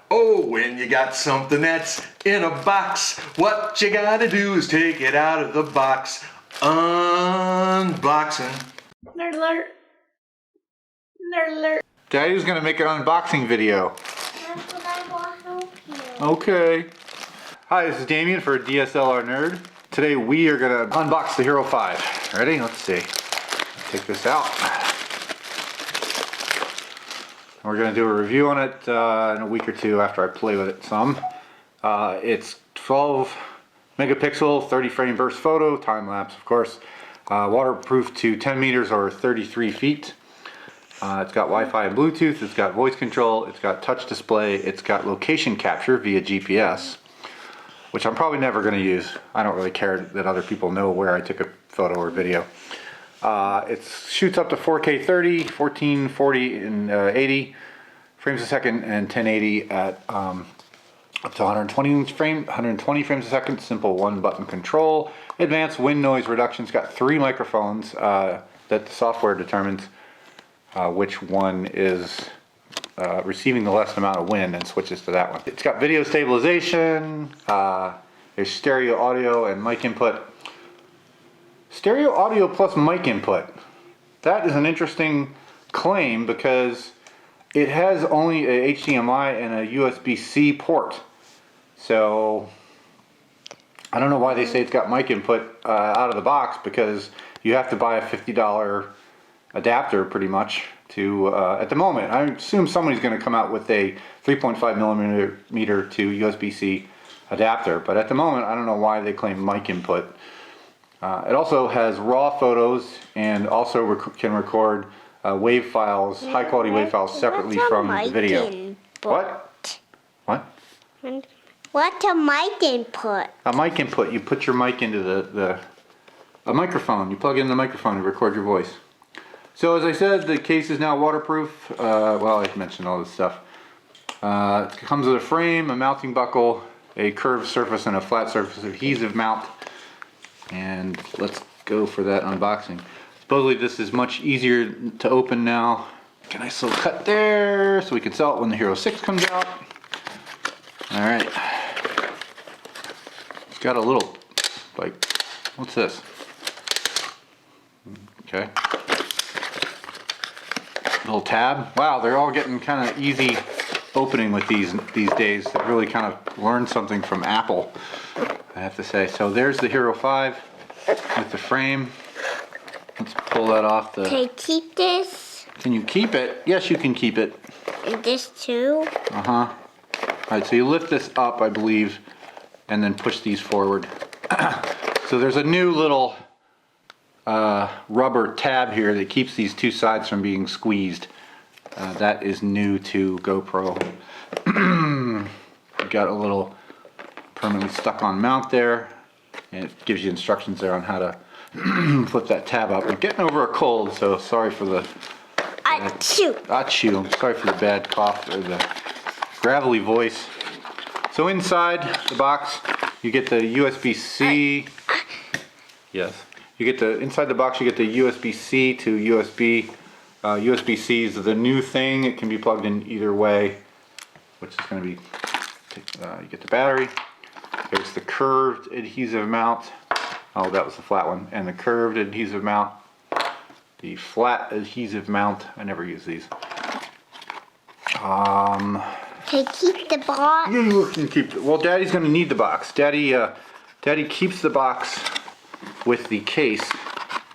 Oh, when you got something that's in a box, what you gotta do is take it out of the box. Unboxing. Nerd alert. Nerd alert. Daddy's gonna make an unboxing video. That's what I want to help you. Okay. Hi, this is Damien for DSLR Nerd. Today we are gonna unbox the Hero5. Ready? Let's see. Take this out. We're going to do a review on it in a week or two after I play with it some. It's 12 megapixel, 30 frame burst photo, time lapse of course. Waterproof to 10 meters or 33 feet. It's got Wi-Fi and Bluetooth, it's got voice control, it's got touch display, it's got location capture via GPS, which I'm probably never going to use. I don't really care that other people know where I took a photo or video. It shoots up to 4K 30, 1440 and 80 frames a second, and 1080 at up to 120 frames a second. Simple one button control. Advanced wind noise reduction. It's got 3 microphones that the software determines which one is receiving the less amount of wind and switches to that one. It's got video stabilization. There's stereo audio and mic input. Stereo audio plus mic input. That is an interesting claim because it has only a HDMI and a USB-C port. So I don't know why they say it's got mic input out of the box, because you have to buy a $50 adapter pretty much to, at the moment. I assume somebody's going to come out with a 3.5 millimeter to USB-C adapter, but at the moment I don't know why they claim mic input. It also has raw photos and also can record wave files, high quality wave files separately from the video. What? What? What's a mic input? A mic input, you put your mic into a microphone. You plug in the microphone and record your voice. So as I said, the case is now waterproof. Well, I mentioned all this stuff. It comes with a frame, a mounting buckle, a curved surface, and a flat surface adhesive mount. And let's go for that unboxing. Supposedly this is much easier to open now. Got a nice little cut there so we can sell it when the Hero 6 comes out. Alright. It's got a little, like, what's this? Okay. Little tab. Wow, they're all getting kind of easy opening with these days. They really kind of learned something from Apple, I have to say. So there's the Hero5 with the frame. Let's pull that off the... Can I keep this? Can you keep it? Yes, you can keep it. And this too? Uh-huh. Alright, so you lift this up, I believe, and then push these forward. So there's a new little rubber tab here that keeps these two sides from being squeezed. That is new to GoPro. Got a little permanently stuck on mount there, and it gives you instructions there on how to flip that tab up. I'm getting over a cold, so sorry for the Achoo! Achoo. I'm sorry for the bad cough or the gravelly voice. So inside the box you get the USB-C. Yes. You get inside the box you get the USB-C to USB. USB-C is the new thing. It can be plugged in either way, which is going to be, you get the battery. There's the curved adhesive mount. Oh, that was the flat one. And the curved adhesive mount. The flat adhesive mount. I never use these. Can I keep the box? Yeah, you can keep it. Well, Daddy's going to need the box. Daddy keeps the box with the case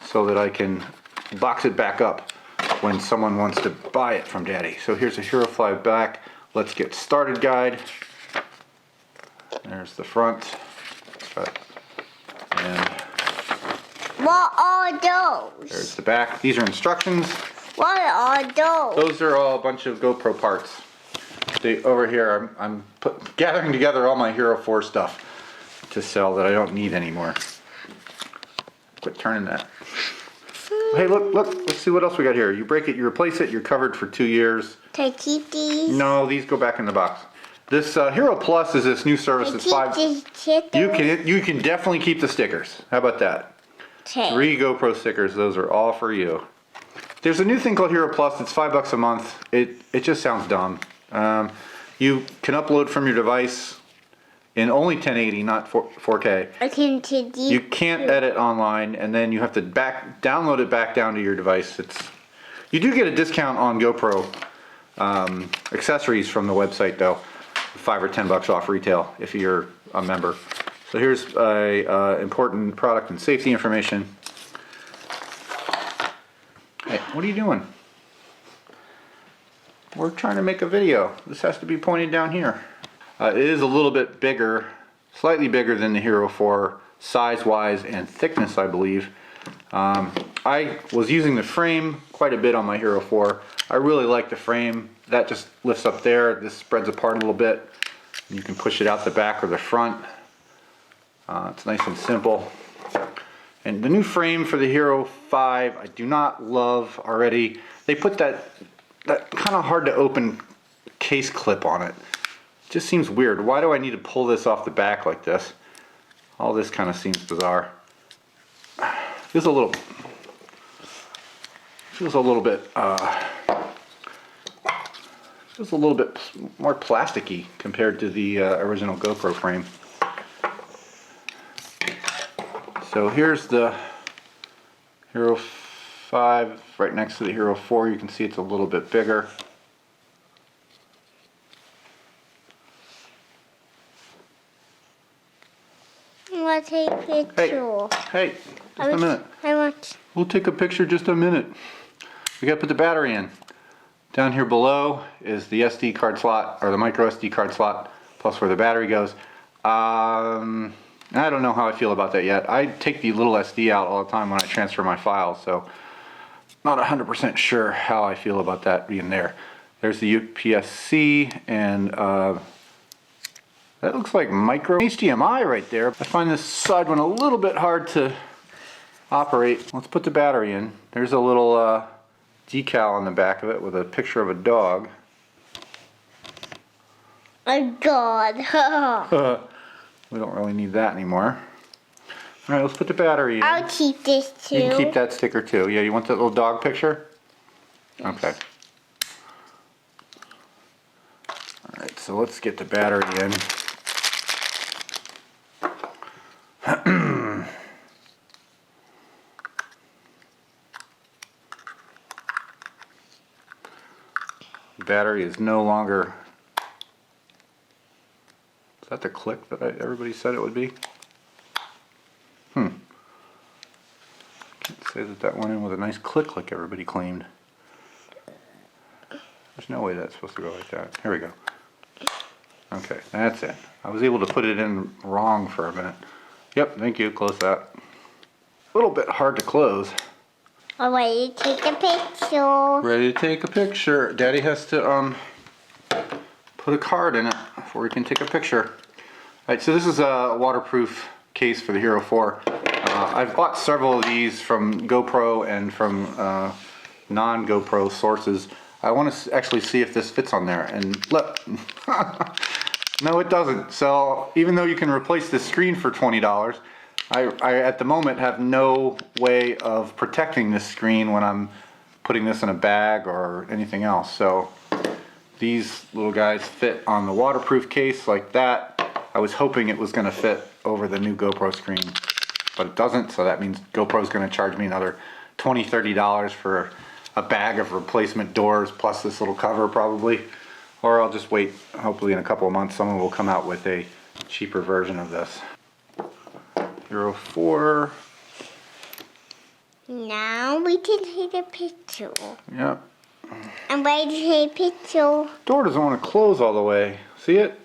so that I can box it back up when someone wants to buy it from Daddy. So here's a Hero5 back. Let's get started guide. There's the front. And What are those? there's the back. These are instructions. What are those? Those are all a bunch of GoPro parts. Over here, I'm gathering together all my Hero 4 stuff to sell that I don't need anymore. Quit turning that. Hey, look, let's see what else we got here. You break it, you replace it, you're covered for 2 years. Can I keep these? No, these go back in the box. This Hero Plus is this new service that's You can definitely keep the stickers. How about that? 3 GoPro stickers, those are all for you. There's a new thing called Hero Plus. It's $5 a month. It just sounds dumb. You can upload from your device in only 1080, not 4K. I can take You can't edit online, and then you have to download it back down to your device. You do get a discount on GoPro accessories from the website though, $5 or $10 off retail if you're a member. So here's important product and safety information. Hey, what are you doing? We're trying to make a video. This has to be pointed down here. It is a little bit bigger, slightly bigger than the Hero 4, size-wise and thickness, I believe. I was using the frame quite a bit on my Hero 4. I really like the frame. That just lifts up there. This spreads apart a little bit. You can push it out the back or the front. It's nice and simple. And the new frame for the Hero 5, I do not love already. They put that kind of hard to open case clip on it. Just seems weird. Why do I need to pull this off the back like this? All this kind of seems bizarre. Feels a little bit more plasticky compared to the original GoPro frame. So here's the Hero 5 right next to the Hero 4. You can see it's a little bit bigger. I want to take a picture. Hey, just a minute. I want. We'll take a picture just a minute. We gotta put the battery in. Down here below is the SD card slot, or the micro SD card slot, plus where the battery goes. I don't know how I feel about that yet. I take the little SD out all the time when I transfer my files, so not 100% sure how I feel about that being there. There's the UPS-C, and that looks like micro HDMI right there. I find this side one a little bit hard to operate. Let's put the battery in. There's a little decal on the back of it with a picture of a dog. Oh God. We don't really need that anymore. All right, let's put the battery in. I'll keep this too. You can keep that sticker too. Yeah, you want that little dog picture? Okay. All right, so let's get the battery in. The battery is no longer... Is that the click that everybody said it would be? Can't say that went in with a nice click like everybody claimed. There's no way that's supposed to go like that. Here we go. Okay, that's it. I was able to put it in wrong for a minute. Yep, thank you. Close that. A little bit hard to close. I'm ready to take a picture. Ready to take a picture. Daddy has to put a card in it before we can take a picture. Alright, so this is a waterproof case for the Hero 4. I've bought several of these from GoPro and from non-GoPro sources. I want to actually see if this fits on there, and look, no it doesn't. So even though you can replace this screen for $20, I at the moment have no way of protecting this screen when I'm putting this in a bag or anything else. So these little guys fit on the waterproof case like that. I was hoping it was going to fit over the new GoPro screen, but it doesn't, so that means GoPro's going to charge me another $20, $30 for a bag of replacement doors plus this little cover probably. Or I'll just wait, hopefully in a couple of months someone will come out with a cheaper version of this. Hero 4. Now we can take a picture. Yep. I'm ready to take a picture. Door doesn't want to close all the way. See it?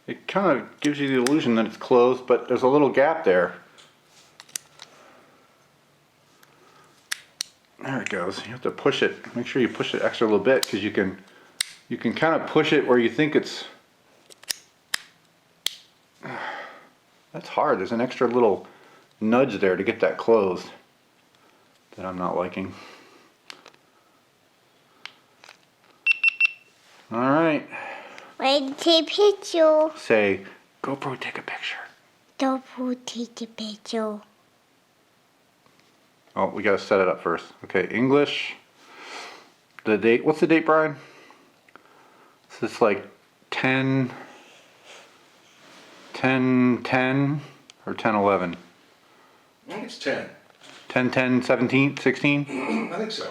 It kind of gives you the illusion that it's closed, but there's a little gap there. There it goes. You have to push it. Make sure you push it extra little bit, because you can kind of push it where you think it's... That's hard. There's an extra little nudge there to get that closed that I'm not liking. Alright. Ready to take a picture. Say, GoPro, take a picture. GoPro, take a picture. Oh, we gotta set it up first. Okay, English. the date. What's the date, Brian? So it's like 10 or 10/11. I think it's 10. 10/10/17 16. I think so.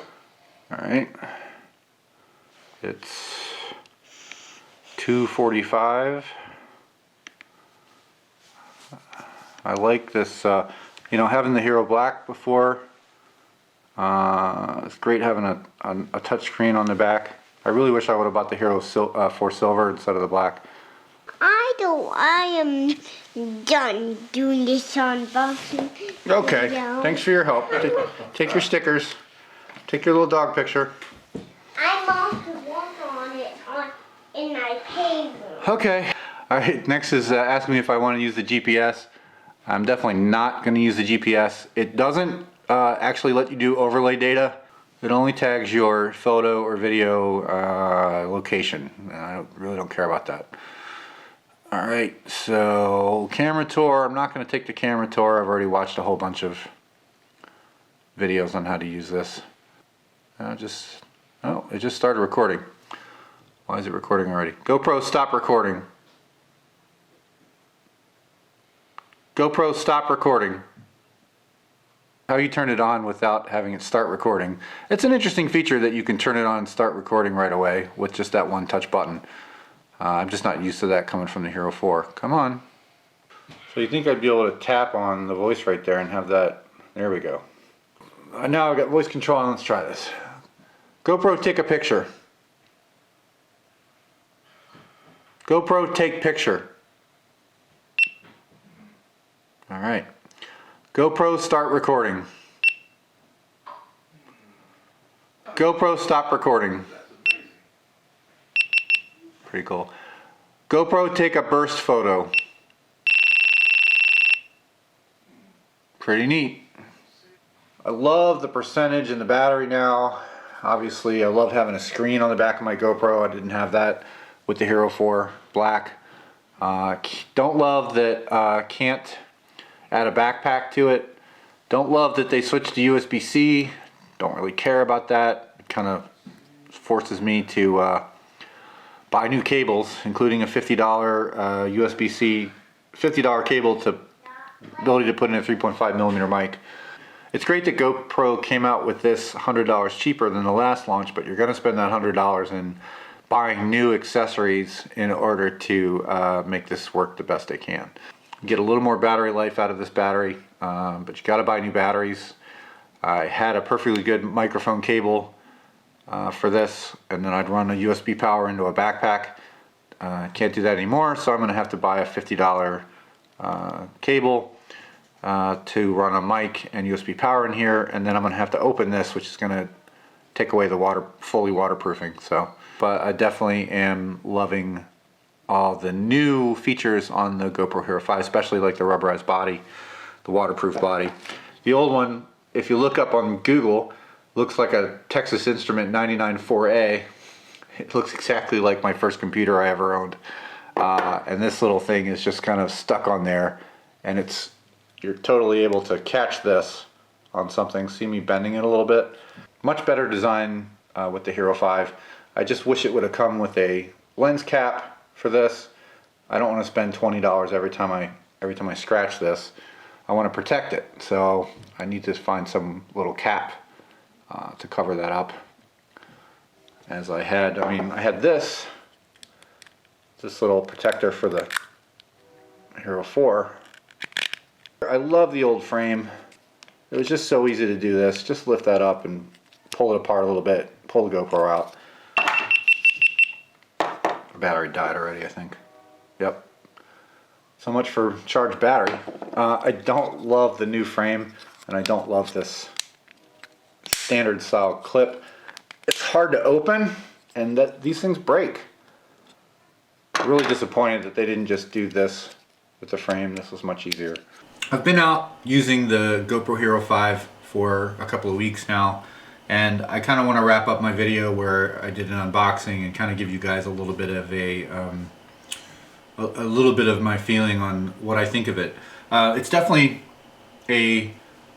All right. It's 2:45. I like this. You know, having the Hero Black before. It's great having a touch screen on the back. I really wish I would have bought the Hero 4 Silver instead of the black. I am done doing this unboxing. Okay, video. thanks for your help. Take your stickers. Take your little dog picture. I'm also working on it in my paper. Okay. All right, next is asking me if I want to use the GPS. I'm definitely not going to use the GPS. It doesn't actually let you do overlay data. It only tags your photo or video location. I really don't care about that. All right, so camera tour. I'm not going to take the camera tour. I've already watched a whole bunch of videos on how to use this. Oh, it just started recording. Why is it recording already? GoPro, stop recording. GoPro, stop recording. How you turn it on without having it start recording. It's an interesting feature that you can turn it on and start recording right away with just that one touch button. I'm just not used to that coming from the Hero 4. Come on. So you think I'd be able to tap on the voice right there and have that, there we go. Now I've got voice control and let's try this. GoPro, take a picture. GoPro, take picture. All right. GoPro, start recording. GoPro, stop recording. Pretty cool. GoPro, take a burst photo. Pretty neat. I love the percentage in the battery now. Obviously, I love having a screen on the back of my GoPro. I didn't have that with the Hero 4 Black. Don't love that can't add a backpack to it. Don't love that they switched to USB-C. Don't really care about that. It kind of forces me to buy new cables, including a $50 USB-C, $50 cable to ability to put in a 3.5mm mic. It's great that GoPro came out with this $100 cheaper than the last launch, but you're going to spend that $100 in buying new accessories in order to make this work the best they can. Get a little more battery life out of this battery, but you got to buy new batteries. I had a perfectly good microphone cable for this, and then I'd run a USB power into a backpack. Can't do that anymore, so I'm going to have to buy a $50 cable to run a mic and USB power in here, and then I'm going to have to open this, which is going to take away the fully waterproofing. So, but I definitely am loving all the new features on the GoPro Hero 5, especially like the rubberized body, the waterproof body. The old one, if you look up on Google, looks like a Texas Instrument 994A. It looks exactly like my first computer I ever owned. And this little thing is just kind of stuck on there, and you're totally able to catch this on something. See me bending it a little bit? Much better design with the Hero 5. I just wish it would have come with a lens cap for this. I don't want to spend $20 every time I scratch this. I want to protect it, so I need to find some little cap to cover that up. As I had this little protector for the Hero 4. I love the old frame. It was just so easy to do this. Just lift that up and pull it apart a little bit. Pull the GoPro out. The battery died already, I think. Yep. So much for charged battery. I don't love the new frame, and I don't love this standard style clip. It's hard to open, and these things break. I'm really disappointed that they didn't just do this with the frame. This was much easier. I've been out using the GoPro Hero 5 for a couple of weeks now, and I kind of want to wrap up my video where I did an unboxing and kind of give you guys a little bit of a little bit of my feeling on what I think of it. It's definitely a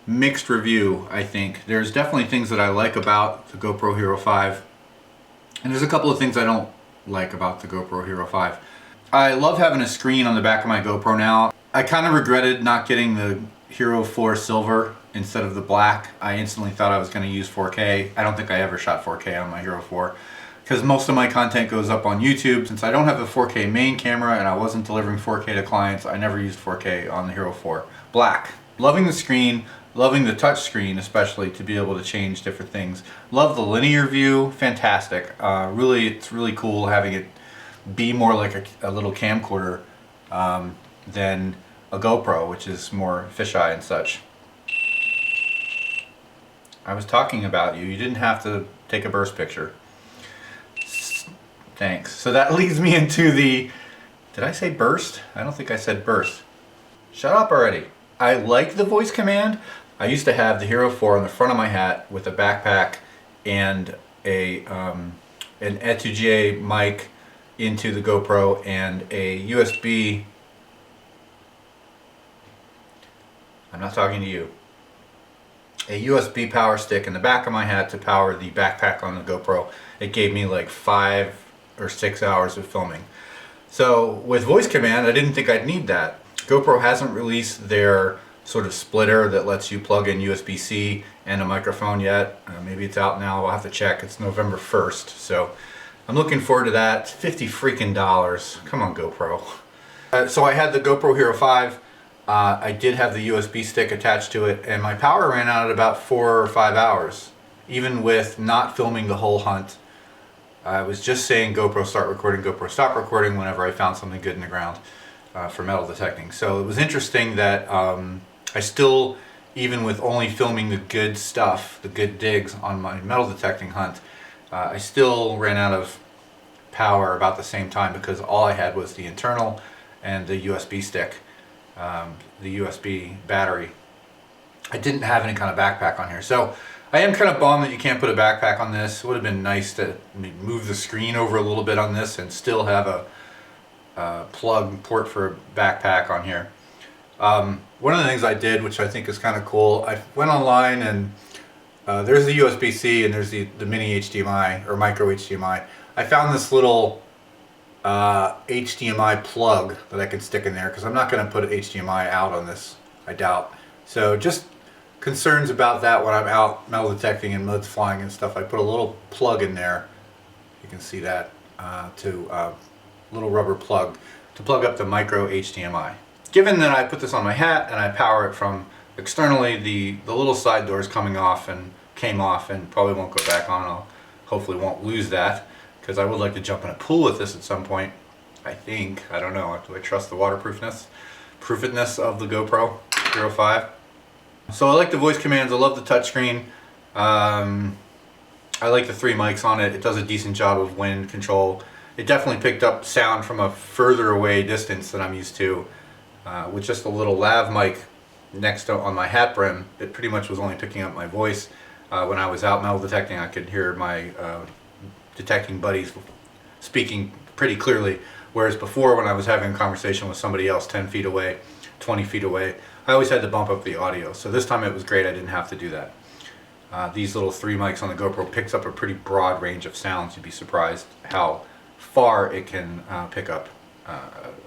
mixed review, I think. There's definitely things that I like about the GoPro Hero 5. And there's a couple of things I don't like about the GoPro Hero 5. I love having a screen on the back of my GoPro now. I kind of regretted not getting the Hero 4 Silver instead of the black. I instantly thought I was going to use 4K. I don't think I ever shot 4K on my Hero 4 because most of my content goes up on YouTube. Since I don't have a 4K main camera and I wasn't delivering 4K to clients, I never used 4K on the Hero 4 Black. Loving the screen, loving the touch screen especially to be able to change different things. Love the linear view, fantastic. It's really cool having it be more like a little camcorder than a GoPro, which is more fisheye and such. I was talking about you. You didn't have to take a burst picture. Thanks. So that leads me into the... Did I say burst? I don't think I said burst. Shut up already. I like the voice command. I used to have the Hero 4 on the front of my hat with a backpack and an Etugé mic into the GoPro and a USB... I'm not talking to you. A USB power stick in the back of my hat to power the backpack on the GoPro. It gave me like 5 or 6 hours of filming. So with voice command, I didn't think I'd need that. GoPro hasn't released their sort of splitter that lets you plug in USB-C and a microphone yet. Maybe it's out now, I'll have to check. It's November 1st, so I'm looking forward to that. It's $50 freaking. Come on, GoPro. So I had the GoPro Hero 5. I did have the USB stick attached to it, and my power ran out at about 4 or 5 hours, even with not filming the whole hunt. I was just saying GoPro start recording, GoPro stop recording whenever I found something good in the ground for metal detecting. So it was interesting that I still, even with only filming the good stuff, the good digs on my metal detecting hunt, I still ran out of power about the same time because all I had was the internal and the USB stick. The USB battery. I didn't have any kind of backpack on here, so I am kind of bummed that you can't put a backpack on this. It would have been nice to move the screen over a little bit on this and still have a plug port for a backpack on here. One of the things I did, which I think is kind of cool, I went online and there's the USB-C and there's the mini HDMI or micro HDMI. I found this little HDMI plug that I can stick in there because I'm not going to put HDMI out on this, I doubt. So just concerns about that when I'm out metal detecting and mud flying and stuff. I put a little plug in there, you can see that, little rubber plug to plug up the micro HDMI. Given that I put this on my hat and I power it from externally, the little side door is coming off and came off and probably won't go back on. I'll hopefully won't lose that, because I would like to jump in a pool with this at some point. I think. I don't know. Do I trust the waterproofness of the GoPro Hero 5? So I like the voice commands. I love the touchscreen. I like the 3 mics on it. It does a decent job of wind control. It definitely picked up sound from a further away distance than I'm used to. With just a little lav mic next to on my hat brim, it pretty much was only picking up my voice. When I was out metal detecting, I could hear my detecting buddies speaking pretty clearly, whereas before when I was having a conversation with somebody else 10 feet away, 20 feet away, I always had to bump up the audio. So this time it was great, I didn't have to do that. These little 3 mics on the GoPro picks up a pretty broad range of sounds. You'd be surprised how far it can pick up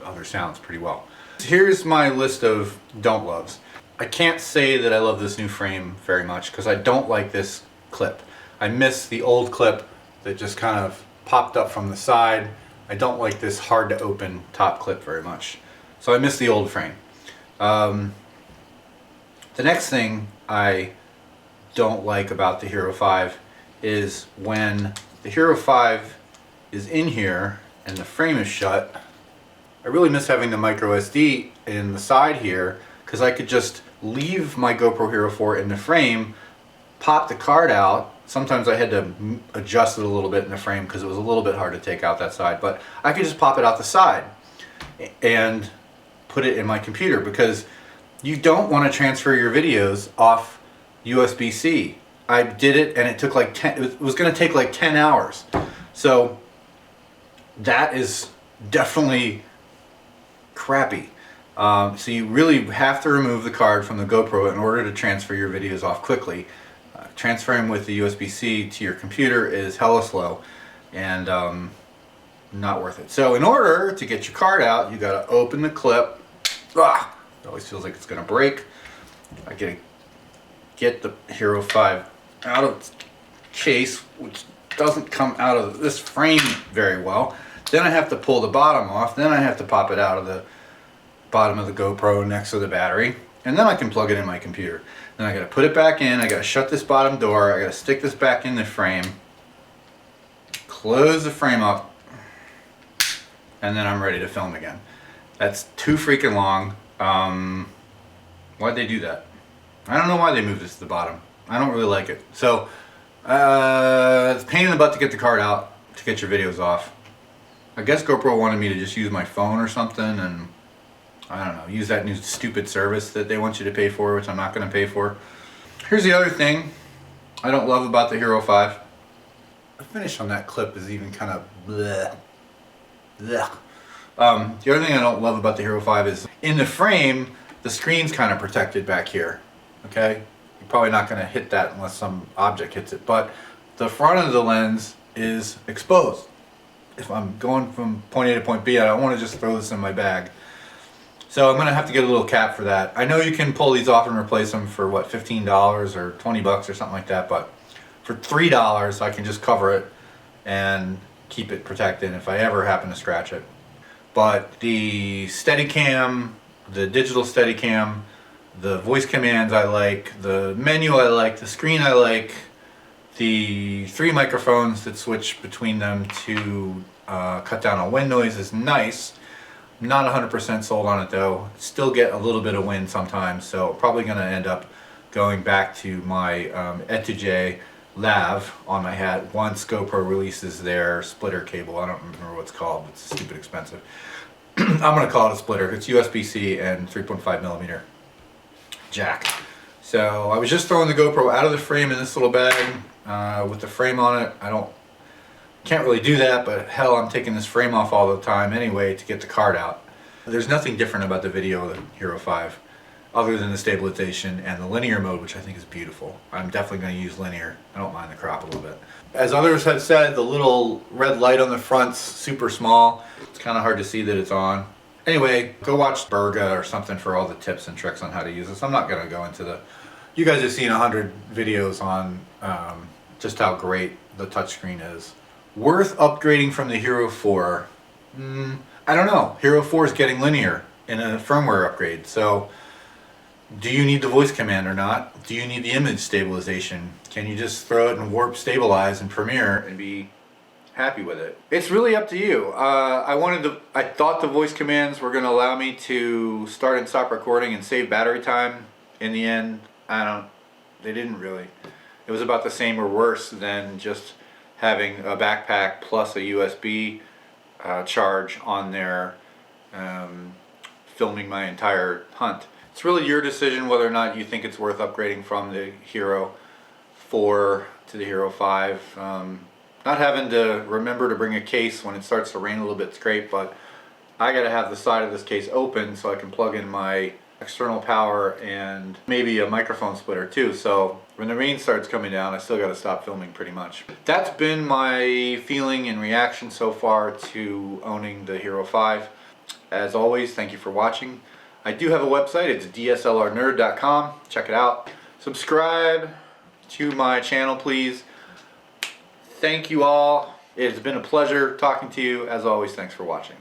other sounds pretty well. Here's my list of don't loves. I can't say that I love this new frame very much because I don't like this clip. I miss the old clip that just kind of popped up from the side. I don't like this hard to open top clip very much. So I miss the old frame. The next thing I don't like about the Hero 5 is when the Hero 5 is in here and the frame is shut. I really miss having the micro SD in the side here because I could just leave my GoPro Hero 4 in the frame, pop the card out. Sometimes I had to adjust it a little bit in the frame because it was a little bit hard to take out that side, but I could just pop it out the side and put it in my computer because you don't want to transfer your videos off USB-C. I did it and it took like it was going to take like 10 hours. So that is definitely crappy. So you really have to remove the card from the GoPro in order to transfer your videos off quickly. Transferring with the USB-C to your computer is hella slow. and not worth it. So in order to get your card out, you gotta open the clip. Ah, it always feels like it's gonna break. I gotta get the Hero5 out of its case, which doesn't come out of this frame very well. Then I have to pull the bottom off. Then I have to pop it out of the bottom of the GoPro next to the battery. And then I can plug it in my computer. Then I gotta put it back in. I gotta shut this bottom door. I gotta stick this back in the frame. Close the frame up. And then I'm ready to film again. That's too freaking long. Why'd they do that? I don't know why they moved this to the bottom. I don't really like it. So, it's a pain in the butt to get the card out, to get your videos off. I guess GoPro wanted me to just use my phone or something, and I don't know, use that new stupid service that they want you to pay for, which I'm not going to pay for. Here's the other thing I don't love about the Hero5. The finish on that clip is even kind of bleh. Blech. The other thing I don't love about the Hero5 is in the frame, the screen's kind of protected back here. Okay? You're probably not going to hit that unless some object hits it, but the front of the lens is exposed. If I'm going from point A to point B, I don't want to just throw this in my bag. So I'm going to have to get a little cap for that. I know you can pull these off and replace them for what, $15 or 20 bucks or something like that, but for $3 I can just cover it and keep it protected if I ever happen to scratch it. But the Steadicam, the digital Steadicam, the voice commands I like, the menu I like, the screen I like, the 3 microphones that switch between them to cut down on wind noise is nice. Not 100% sold on it though. Still get a little bit of wind sometimes, so probably going to end up going back to my Etuje lav on my hat once GoPro releases their splitter cable. I don't remember what it's called, but it's stupid expensive. I'm going to call it a splitter. It's USB-C and 3.5mm jack. So I was just throwing the GoPro out of the frame in this little bag with the frame on it. Can't really do that, but hell, I'm taking this frame off all the time anyway to get the card out. There's nothing different about the video of the Hero5 other than the stabilization and the linear mode, which I think is beautiful. I'm definitely going to use linear. I don't mind the crop a little bit. As others have said, the little red light on the front's super small. It's kind of hard to see that it's on. Anyway, go watch Berga or something for all the tips and tricks on how to use this. I'm not going to go into the... You guys have seen 100 videos on just how great the touchscreen is. Worth upgrading from the Hero 4? I don't know. Hero 4 is getting linear in a firmware upgrade, so do you need the voice command or not? Do you need the image stabilization? Can you just throw it in warp stabilize in Premiere and be happy with it? It's really up to you. I thought the voice commands were going to allow me to start and stop recording and save battery time. In the end, they didn't really. It was about the same or worse than just having a backpack plus a USB charge on there, filming my entire hunt. It's really your decision whether or not you think it's worth upgrading from the Hero 4 to the Hero 5. Not having to remember to bring a case when it starts to rain a little bit is great, but I gotta have the side of this case open so I can plug in my external power and maybe a microphone splitter too. So when the rain starts coming down, I still got to stop filming pretty much. That's been my feeling and reaction so far to owning the Hero 5. As always, thank you for watching. I do have a website. It's dslrnerd.com. Check it out. Subscribe to my channel, please. Thank you all. It's been a pleasure talking to you. As always, thanks for watching.